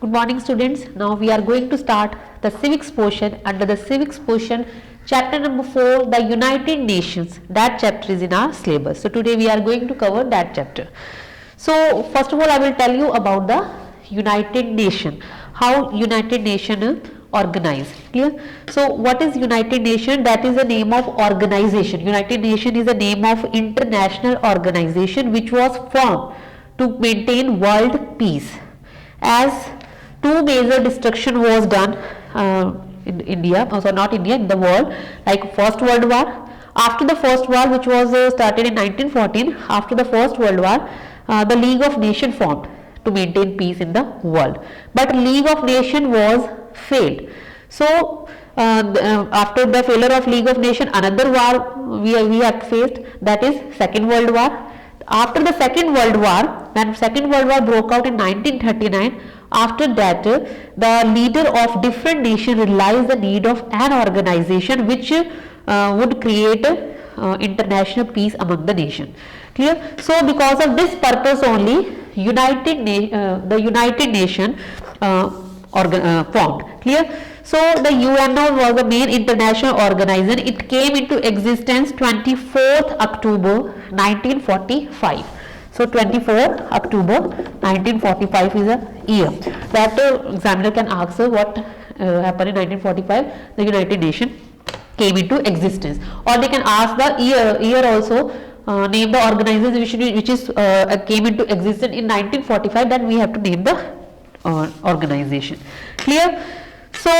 Good morning students. Now we are going to start the civics portion. Under the civics portion, chapter number 4, the United Nations. That chapter is in our syllabus. So today we are going to cover that chapter. So first of all I will tell you about the United Nation. How United Nation organized. Clear? So what is United Nation? That is the name of organization. United Nation is the name of international organization which was formed to maintain world peace. As two major destruction was done in India, also not India, in the world, like First World War. After the First War, which was started in 1914, after the First World War, the League of Nations formed to maintain peace in the world. But League of Nations was failed. So after the failure of League of Nations, another war we have faced, that is Second World War. After the Second World War, when Second World War broke out in 1939, after that the leader of different nations realized the need of an organization which would create international peace among the nation. Clear? So because of this purpose only, the United Nation formed. Clear? So the UNO was the main international organization. It came into existence 24th October 1945. So 24th October 1945 is a year. That examiner can ask what happened in 1945. The United Nations came into existence. Or they can ask the year also. Name the organization which is came into existence in 1945. Then we have to name the organization. Clear? So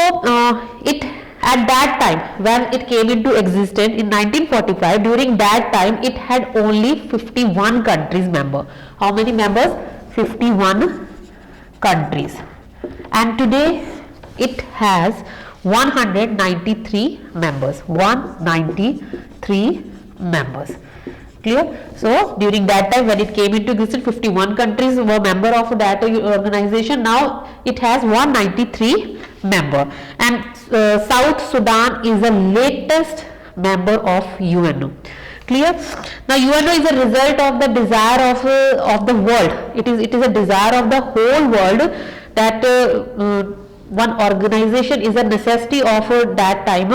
it at that time when it came into existence in 1945, during that time it had only 51 countries member. How many members? 51 countries. And today it has 193 members. 193 members. Clear? So during that time when it came into existence, 51 countries were member of that organization. Now it has 193 member, and South Sudan is the latest member of UNO. Clear? Now UNO is a result of the desire of the world. It is a desire of the whole world that one organization is a necessity of that time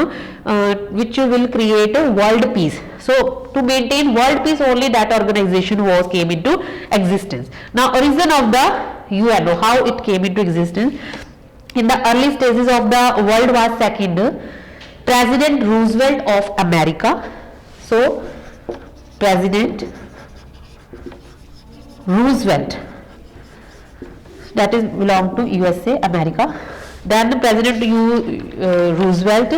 which will create a world peace. So to maintain world peace only that organization came into existence. Now origin of the UNO, how it came into existence. In the early stages of the World War II, President Roosevelt of America, so President Roosevelt, that is belong to USA, America. Then President Roosevelt,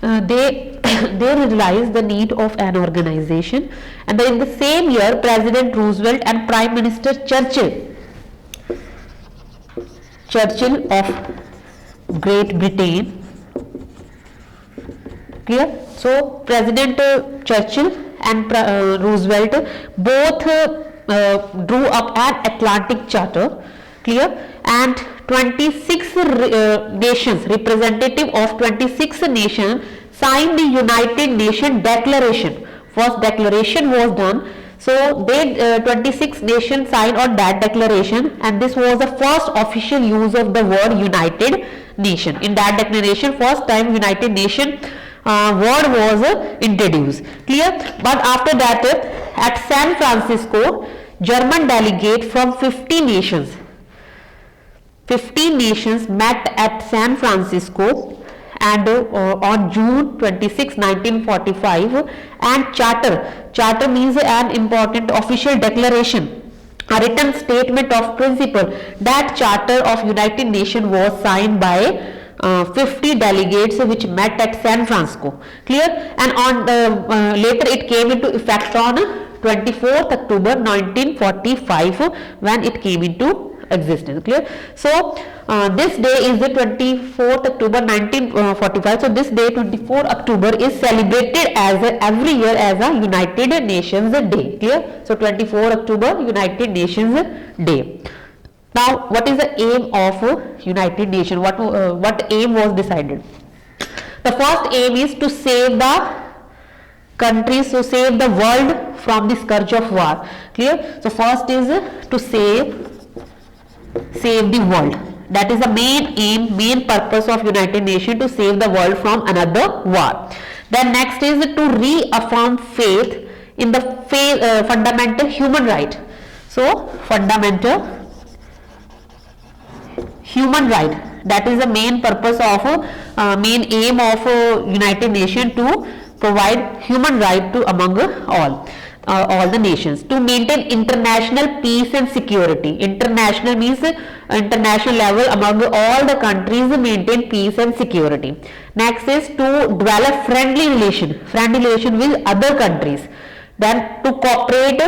they realized the need of an organization, and then in the same year President Roosevelt and Prime Minister Churchill of Great Britain. Clear? So President Churchill and Roosevelt both drew up an Atlantic Charter. Clear? And 26 nations, representative of 26 nations signed the United Nations Declaration. First declaration was done. So they 26 nations signed on that declaration, and this was the first official use of the word United Nation. In that declaration, first time United Nation word was introduced. Clear? But after that, at San Francisco, German delegate from 50 nations met at San Francisco, and on June 26, 1945, and charter means an important official declaration, a written statement of principle. That charter of United Nations was signed by 50 delegates which met at San Francisco. Clear? And on later it came into effect on 24th October 1945 when it came into existence. Clear? So this day is the 24th October 1945. So this day 24th October is celebrated as every year as a United Nations Day. Clear? So 24th October United Nations Day. Now what is the aim of United Nations? What aim was decided? The first aim is to save the countries, to save the world from the scourge of war. Clear? So first is to save the world. That is the main aim, main purpose of United Nations, to save the world from another war. Then next is to reaffirm faith in the fundamental human right. So fundamental human right, that is the main purpose of main aim of United Nations, to provide human right to among all the nations, to maintain international peace and security. International means international level, among all the countries maintain peace and security. Next is to develop friendly relation with other countries. Then to cooperate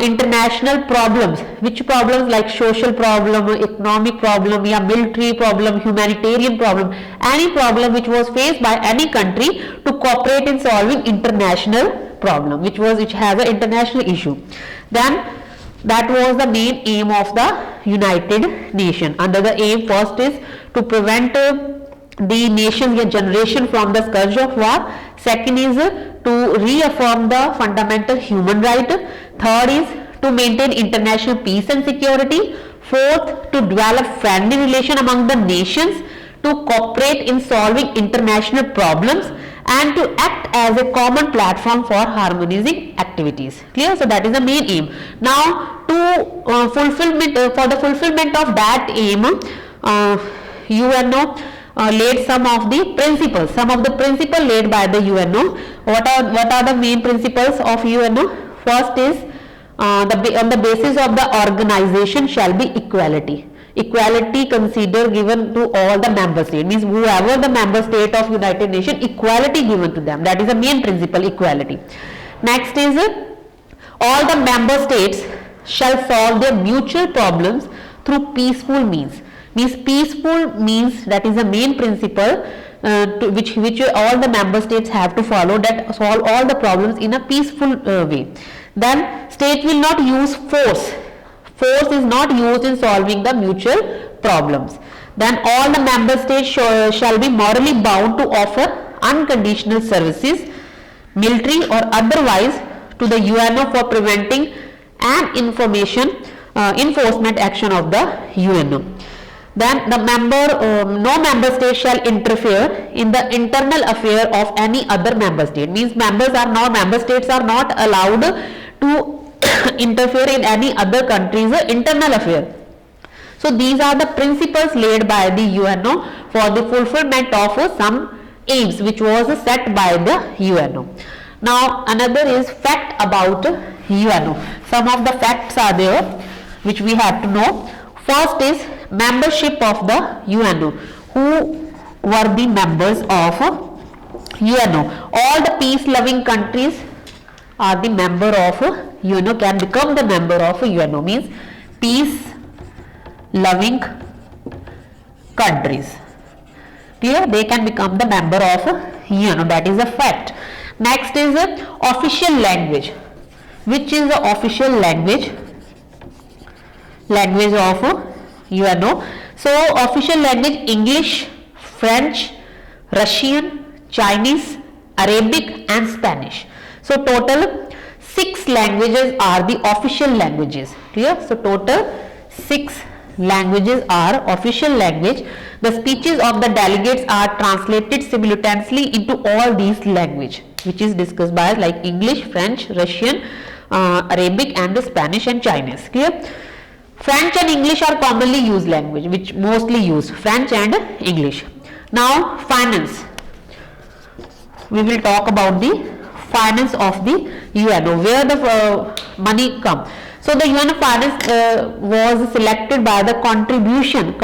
international problems, which problems, like social problem, economic problem, या military problem, humanitarian problem, any problem which was faced by any country, to cooperate in solving international problem, which has an international issue. Then that was the main aim of the United Nations. Under the aim, first is to prevent the nations and generation from the scourge of war. Second is to reaffirm the fundamental human right. Third is to maintain international peace and security. Fourth, to develop friendly relation among the nations, to cooperate in solving international problems, and to act as a common platform for harmonizing activities. Clear? So that is the main aim. Now to for the fulfillment of that aim, UNO laid some of the principles laid by the UNO. What are the main principles of UNO? First is on the basis of the organization shall be equality. Equality considered given to all the member states, means whoever the member state of United Nations, equality given to them. That is the main principle, equality. Next is all the member states shall solve their mutual problems through peaceful means. Peaceful means, that is the main principle which all the member states have to follow, that solve all the problems in a peaceful way. Then state will not use force. Force is not used in solving the mutual problems. Then all the member states shall be morally bound to offer unconditional services, military or otherwise, to the UNO for preventing and enforcement action of the UNO. Then the no member state shall interfere in the internal affair of any other member state. Means member states are not allowed to interfere in any other country's internal affair. So these are the principles laid by the UNO for the fulfillment of some aims which was set by the UNO. Now another is fact about UNO. Some of the facts are there which we have to know. First is membership of the UNO. Who were the members of UNO? All the peace-loving countries are the member of UNO, can become the member of UNO, means peace-loving countries. Clear? They can become the member of UNO. That is a fact. Next is official language. Which is the official language of UNO? So official language: English, French, Russian, Chinese, Arabic and Spanish. So total 6 languages are the official languages. Clear? So total 6 languages are official language. The speeches of the delegates are translated simultaneously into all these languages, which is discussed by like English, French, Russian, Arabic and the Spanish and Chinese. Clear? French and English are commonly used language, which mostly use French and English. Now finance. We will talk about the finance of the UNO, where the money come. So the UNO finance was selected by the contribution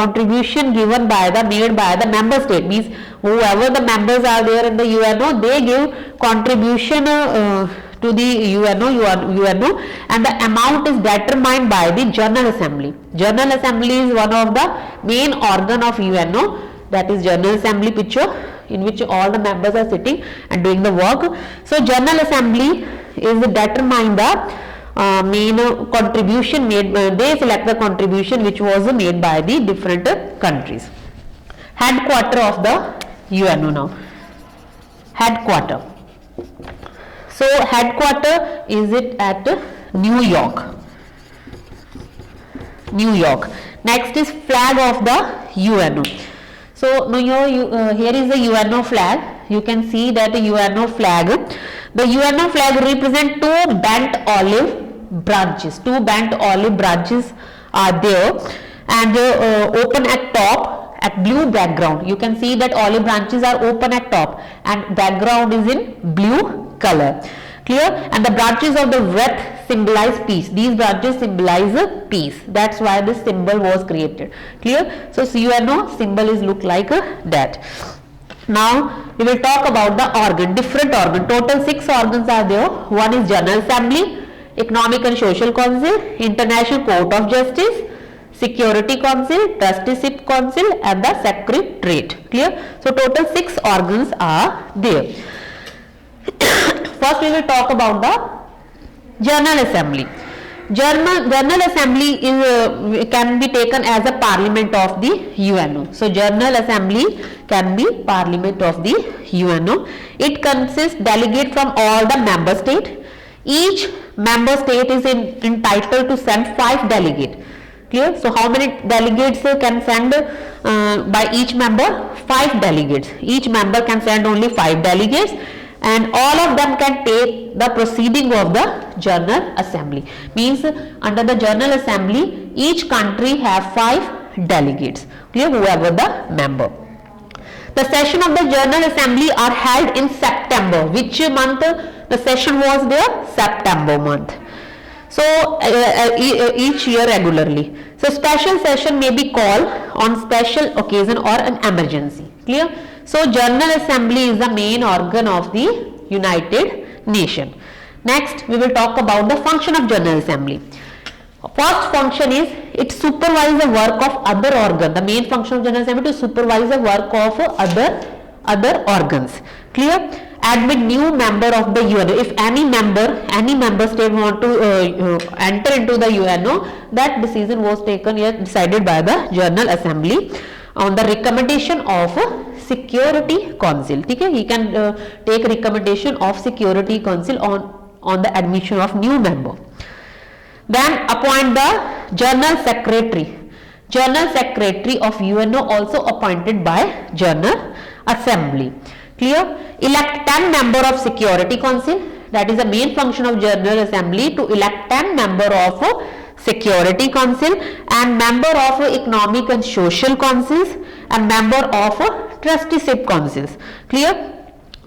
given by made by the member state. Means whoever the members are there in the UNO, they give contribution to the UNO, and the amount is determined by the General Assembly. General Assembly is one of the main organ of UNO, that is General Assembly picture, in which all the members are sitting and doing the work. So General Assembly is determine the main contribution made, they select the contribution which was made by the different countries. Headquarter of the UNO now. Headquarter. So headquarter is it at New York. Next is flag of the UNO. So now here is the UNO flag. You can see that the UNO flag. The UNO flag represent two bent olive branches. Two bent olive branches are there, and open at top at blue background. You can see that olive branches are open at top and background is in blue color. Clear? And the branches of the wreath symbolize peace. These branches symbolize peace. That's why this symbol was created. Clear? So UNO symbol is look like that. Now we will talk about the organ, different organ. Total 6 organs are there. One is General Assembly, Economic and Social Council, International Court of Justice, Security Council, Trusteeship Council, and the Secretariat. Clear? So total 6 organs are there. First we will talk about the General Assembly. General Assembly is can be taken as a parliament of the UNO. So General Assembly can be parliament of the UNO. It consists delegate from all the member state. Each member state is entitled to send 5 delegates. Clear? So how many delegates can send by each member? 5 delegates. Each member can send only 5 delegates, and all of them can take the proceeding of the General Assembly. Means under the General Assembly, each country have 5 delegates. Clear? Whoever the member. The session of the General Assembly are held in September. Which month the session was there? September month. So each year regularly. So special session may be called on special occasion or an emergency. Clear? So General Assembly is the main organ of the United Nations. Next we will talk about the function of General Assembly. First function is it supervises the work of other organ. The main function of General Assembly to supervise the work of other organs. Clear? Admit new member of the UNO. If any member state want to enter into the UNO, that decision was taken here, decided by the General Assembly on the recommendation of Security Council. Okay? He can take recommendation of Security Council on the admission of new member. Then appoint the General Secretary. General Secretary of UNO also appointed by General Assembly. Clear? Elect 10 member of Security Council. That is the main function of General Assembly, to elect 10 member of Security Council and member of Economic and Social Councils and member of Trusteeship Councils. Clear?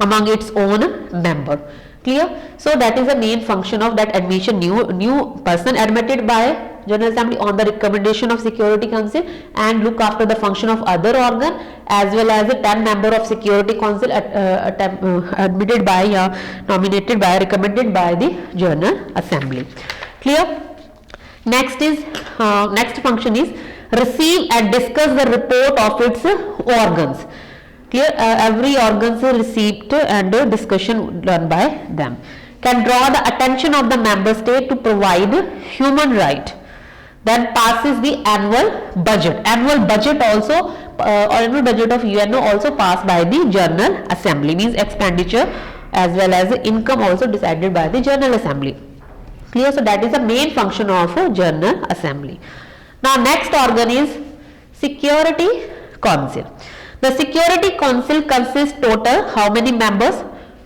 Among its own member. Clear? So that is the main function of that admission. New person admitted by General Assembly on the recommendation of Security Council and look after the function of other organ, as well as the 10 member of Security Council admitted by, nominated by, recommended by the General Assembly. Clear? Next is next function is receive and discuss the report of its organs. Clear? Every organs received and discussion done by them. Can draw the attention of the member state to provide human right. Then passes the annual budget. Annual budget also, annual budget of UNO also passed by the General Assembly. Means expenditure as well as income also decided by the General Assembly. Clear? So that is the main function of General Assembly. Now next organ is Security Council. The Security Council consists total how many members?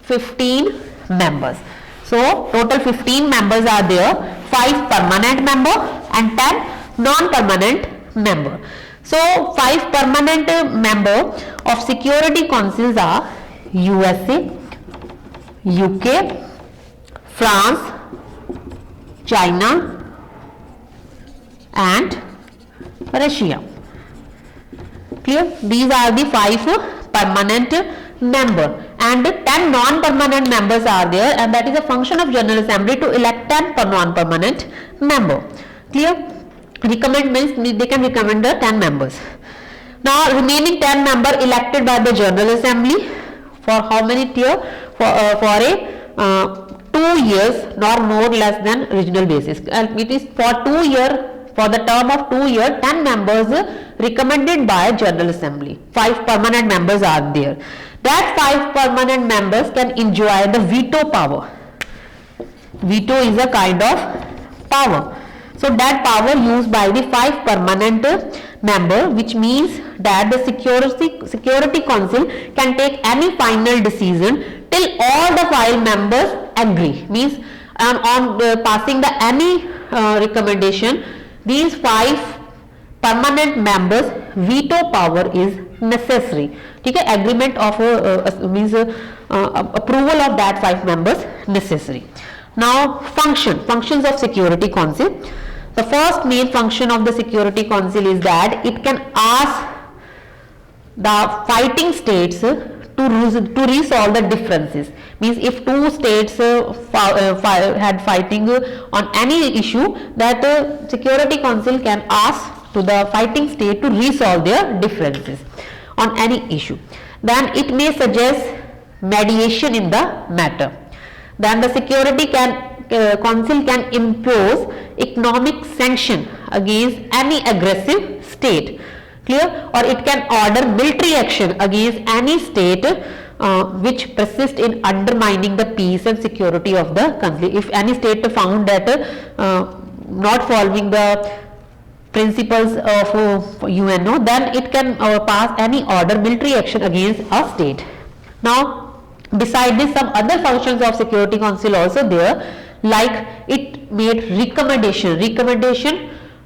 15 members. So total 15 members are there. 5 permanent member and 10 non-permanent member. So 5 permanent member of Security Councils are USA, UK, France, China and Russia. Clear? These are the 5 permanent member and 10 non-permanent members are there, and that is a function of General Assembly to elect 10 non-permanent member. Clear? Recommend means they can recommend the 10 members. Now remaining 10 member elected by the General Assembly for how many year? For a 2 years, nor more less than regional basis. It is for 2 years. For the term of 2 years, 10 members recommended by General Assembly. 5 permanent members are there. That 5 permanent members can enjoy the veto power. Veto is a kind of power. So that power used by the 5 permanent member, which means that the security council can take any final decision till all the 5 members agree. Means on passing the any recommendation, these 5 permanent members veto power is necessary. ठीक है, agreement of means approval of that 5 members necessary. Now functions of security council. The first main function of the security council is that it can ask the fighting states to resolve the differences. Means if two states had fighting on any issue, that security council can ask to the fighting state to resolve their differences on any issue. Then it may suggest mediation in the matter. Then the security council can impose economic sanction against any aggressive state. Clear? Or it can order military action against any state which persist in undermining the peace and security of the country. If any state found that not following the principles of UNO, then it can pass any order military action against a state. Now beside this, some other functions of security council also there, like it made recommendation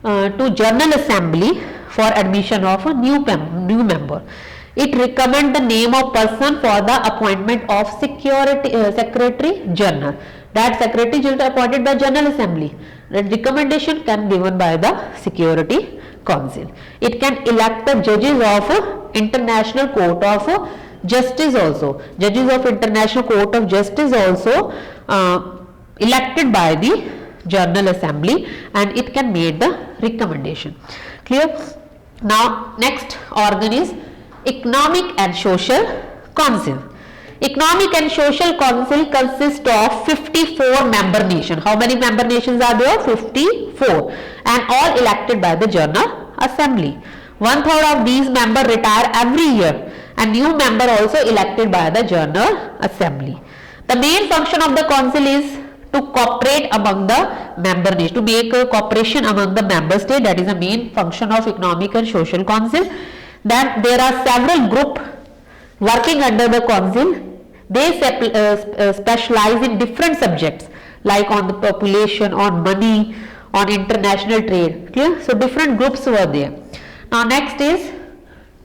to General Assembly for admission of a new member. It recommend the name of person for the appointment of Secretary General. That Secretary General appointed by General Assembly. The recommendation can be given by the Security Council. It can elect the judges of International Court of Justice also. Judges of International Court of Justice also elected by the General Assembly, and it can make the recommendation. Clear? Now next organ is Economic and Social Council. Economic and Social Council consists of 54 member nations. How many member nations are there? 54, and all elected by the General Assembly. 1/3 of these members retire every year, and new member also elected by the General Assembly. The main function of the council is to cooperate among the member nations, to make a cooperation among the member states. That is the main function of Economic and Social Council. Then there are several groups working under the council. They specialize in different subjects, like on the population, on money, on international trade. Clear? So different groups were there. Now next is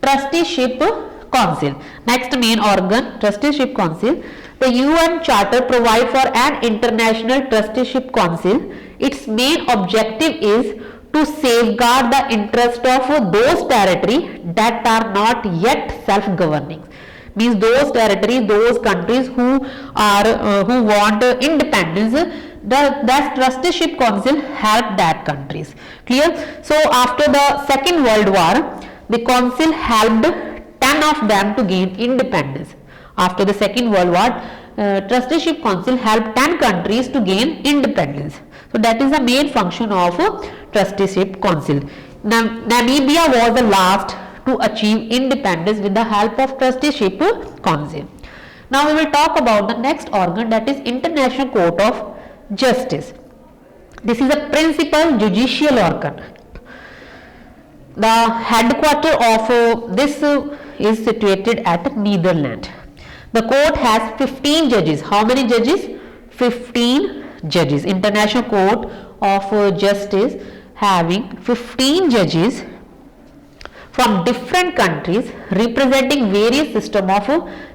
Trusteeship Council. Next main organ, Trusteeship Council. The UN Charter provides for an international trusteeship council. Its main objective is to safeguard the interest of those territories that are not yet self-governing. Means those territories, those countries who want independence, the trusteeship council help that countries. Clear? So after the Second World War, the council helped 10 of them to gain independence. After the Second World War, trusteeship council helped 10 countries to gain independence. So that is the main function of trusteeship council. Namibia was the last to achieve independence with the help of trusteeship council. Now we will talk about the next organ, that is International Court of Justice. This is a principal judicial organ. The headquarters of this is situated at Netherlands. The court has 15 judges. How many judges? 15 judges. International Court of Justice having 15 judges from different countries representing various system of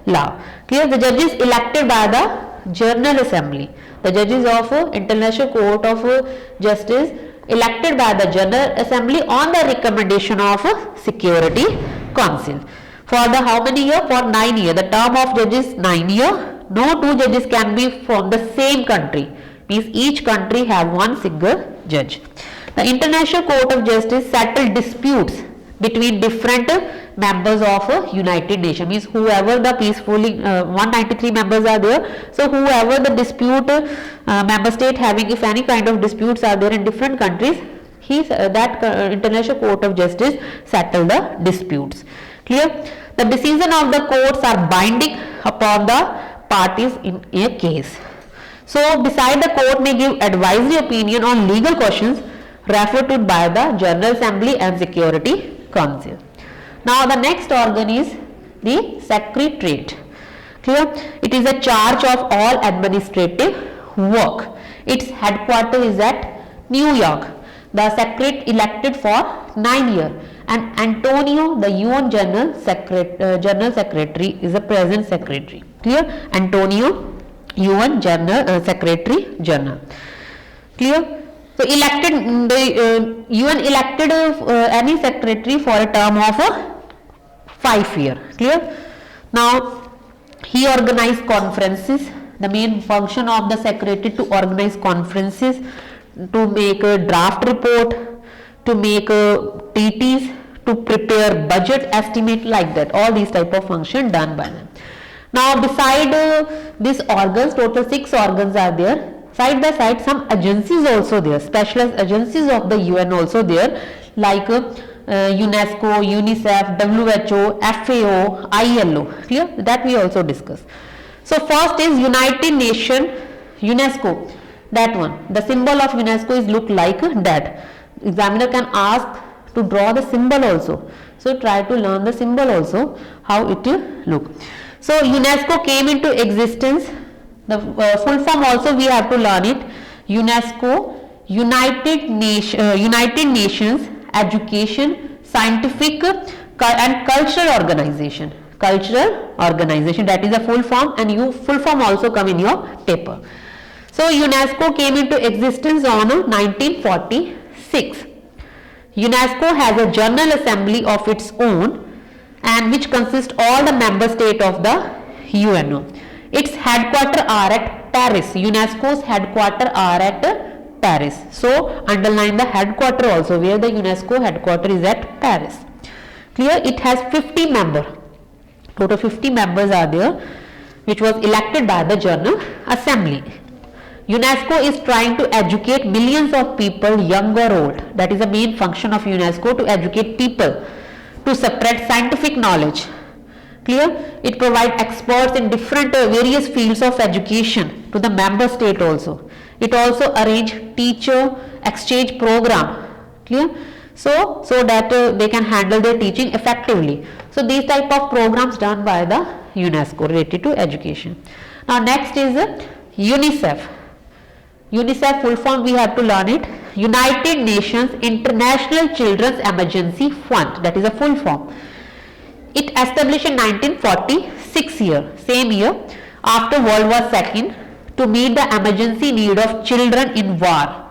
law. Clear? The judges elected by the General Assembly. The judges of International Court of Justice elected by the General Assembly on the recommendation of Security Council. For the how many year? For 9 years. The term of judges 9 years. No two judges can be from the same country. Means each country have one single judge. The International Court of Justice settle disputes between different members of United Nations. Means whoever the peacefully 193 members are there. So whoever the dispute member state having, if any kind of disputes are there in different countries, that International Court of Justice settle the disputes. Clear? The decision of the courts are binding upon the parties in a case. So beside the court may give advisory opinion on legal questions, referred to by the General Assembly and Security Council. Now the next organ is the Secretariat. Clear? It is a charge of all administrative work. Its headquarters is at New York. The Secretariat elected for 9 years, and Antonio, the UN General Secretary, is the present Secretary. Clear? Antonio, UN General Secretary General. Clear? So elected, the UN elected any secretary for a term of 5 years. Clear? Now he organized conferences. The main function of the secretary to organize conferences, to make a draft report, to make treaties, to prepare budget estimate, like that. All these type of function done by them. Now beside these organs, total 6 organs are there. Side by side, some agencies also there, specialized agencies of the UN also there, like UNESCO, UNICEF, WHO, FAO, ILO. Clear? That we also discuss. So first is United Nations, UNESCO. That one. The symbol of UNESCO is look like that. Examiner can ask to draw the symbol also. So try to learn the symbol also, how it will look. So UNESCO came into existence. The full form also we have to learn it. UNESCO, United Nations Education, Scientific and Cultural Organization. Cultural Organization, that is a full form, and full form also come in your paper. So UNESCO came into existence on 1946. UNESCO has a General Assembly of its own, and which consists all the member state of the UNO. Its headquarters are at Paris. UNESCO's headquarters are at Paris. So underline the headquarters also, where the UNESCO headquarters is at Paris. Clear? It has 50 members. Total 50 members are there, which was elected by the General Assembly. UNESCO is trying to educate millions of people, young or old. That is the main function of UNESCO, to educate people, to spread scientific knowledge. Clear? It provides experts in different various fields of education to the member state also. It also arrange teacher exchange program. Clear? So that they can handle their teaching effectively. So these type of programs done by the UNESCO related to education. Now next is UNICEF. UNICEF full form we have to learn it. United Nations International Children's Emergency Fund. That is a full form. It established in 1946 same year, after World War II, to meet the emergency need of children in war.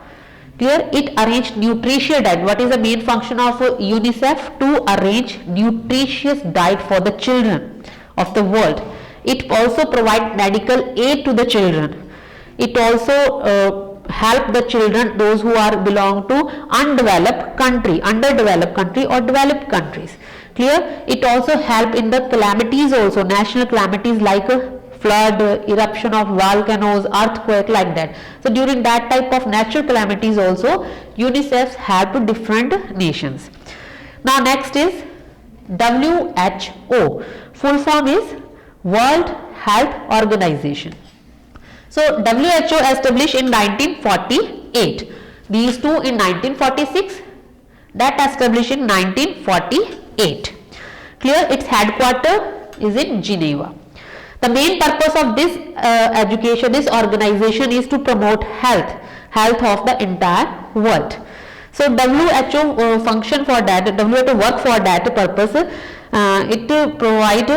Clear? It arranged nutritious diet. What is the main function of UNICEF? To arrange nutritious diet for the children of the world. It also provides medical aid to the children. It also help the children, those who are belong to undeveloped country, underdeveloped country or developed countries. Clear? It also help in the calamities also, national calamities like flood, eruption of volcanoes, earthquake, like that. So during that type of natural calamities also, UNICEF help to different nations. Now next is WHO. Full form is World Health Organization. So WHO established in 1948. These two in 1946. That established in 1948. Clear? Its headquarters is in Geneva. The main purpose of this this organization is to promote health of the entire world. So WHO function for that, WHO work for that purpose. It provide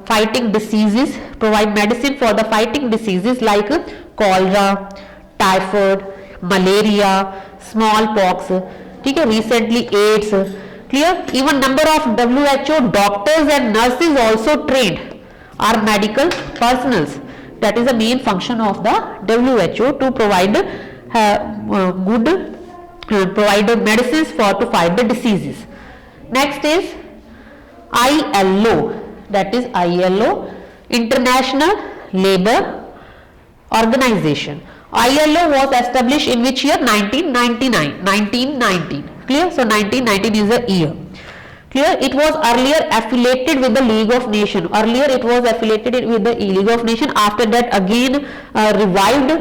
fighting diseases, provide medicine for the fighting diseases like cholera, typhoid, malaria, smallpox, recently AIDS. Clear? Even number of WHO doctors and nurses also trained are medical personals. That is the main function of the WHO, to provide provide medicines to fight the diseases. Next is ILO. That is ILO, International Labour Organization. ILO was established in which year? 1919. Clear? So 1919 is the year. Clear? It was earlier affiliated with the League of Nations. Earlier it was affiliated with the League of Nations. After that again revived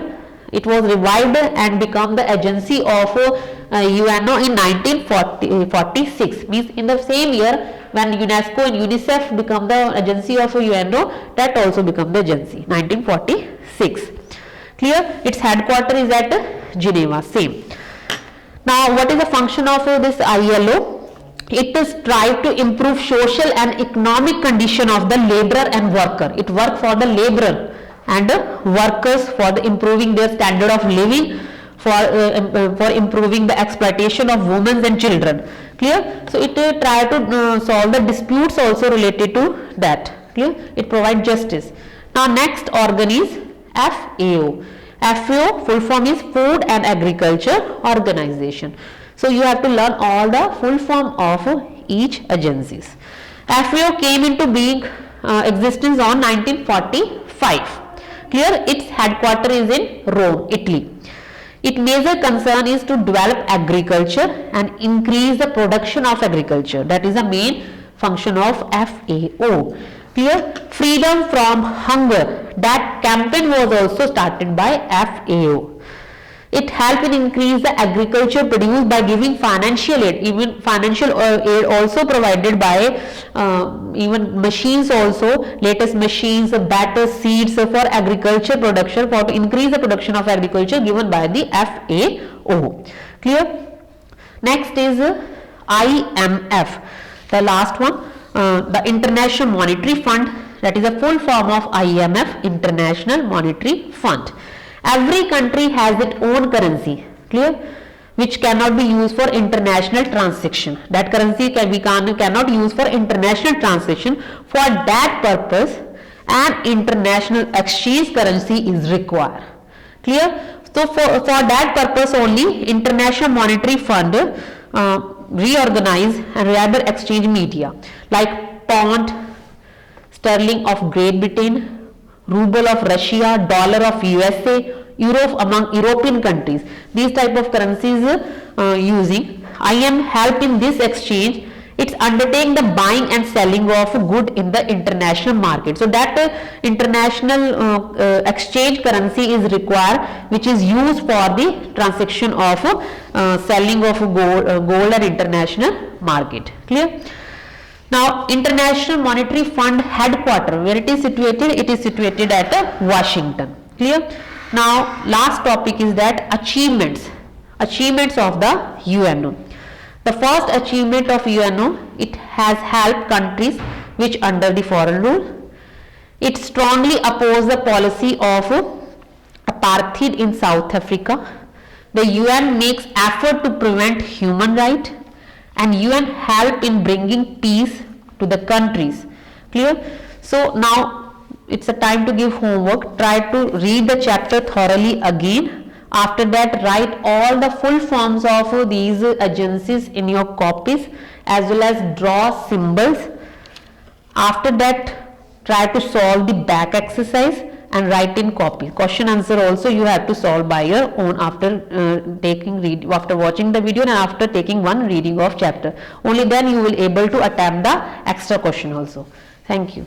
It was revived and become the agency of UNO in 1946. Means in the same year when UNESCO and UNICEF become the agency of UNO, that also become the agency, 1946. Clear? Its headquarters is at Geneva, same. Now, what is the function of this ILO? It is strive to improve social and economic condition of the laborer and worker. It work for the laborer and workers for the improving their standard of living, for improving the exploitation of women and children. Clear? So it try to solve the disputes also related to that. Clear? It provide justice. Now next organ is FAO. FAO full form is Food and Agriculture Organization. So you have to learn all the full form of each agencies. FAO came into being existence on 1945. Clear? Its headquarters is in Rome, Italy. Its major concern is to develop agriculture and increase the production of agriculture. That is the main function of FAO. Clear? Freedom from hunger. That campaign was also started by FAO. It helped in increase the agriculture produced by giving financial aid. Even financial aid also provided by even machines also, latest machines, better seeds for agriculture production, for to increase the production of agriculture given by the FAO. Clear? Next is IMF. The last one, the International Monetary Fund. That is a full form of IMF, International Monetary Fund. Every country has its own currency, clear, which cannot be used for international transaction. That currency cannot use for international transaction. For that purpose, an international exchange currency is required. Clear? So for that purpose only, International Monetary Fund reorganize and rather exchange media like pound sterling of Great Britain, ruble of Russia, dollar of USA, euro among European countries. These type of currencies using. IM help in this exchange. It's undertaking the buying and selling of good in the international market. So that international exchange currency is required, which is used for the transaction of selling of gold at international market. Clear? Now, International Monetary Fund headquarters, where it is situated? It is situated at Washington. Clear? Now, last topic is that achievements of the UNO. The first achievement of UNO, it has helped countries which under the foreign rule. It strongly opposed the policy of apartheid in South Africa. The UN makes effort to prevent human rights, and UN help in bringing peace to the countries. Clear? So now it's a time to give homework. Try to read the chapter thoroughly again. After that, write all the full forms of these agencies in your copies, as well as draw symbols. After that, try to solve the back exercise and write in copy. Question answer also you have to solve by your own after after watching the video and after taking one reading of chapter. Only then you will able to attempt the extra question also. Thank you.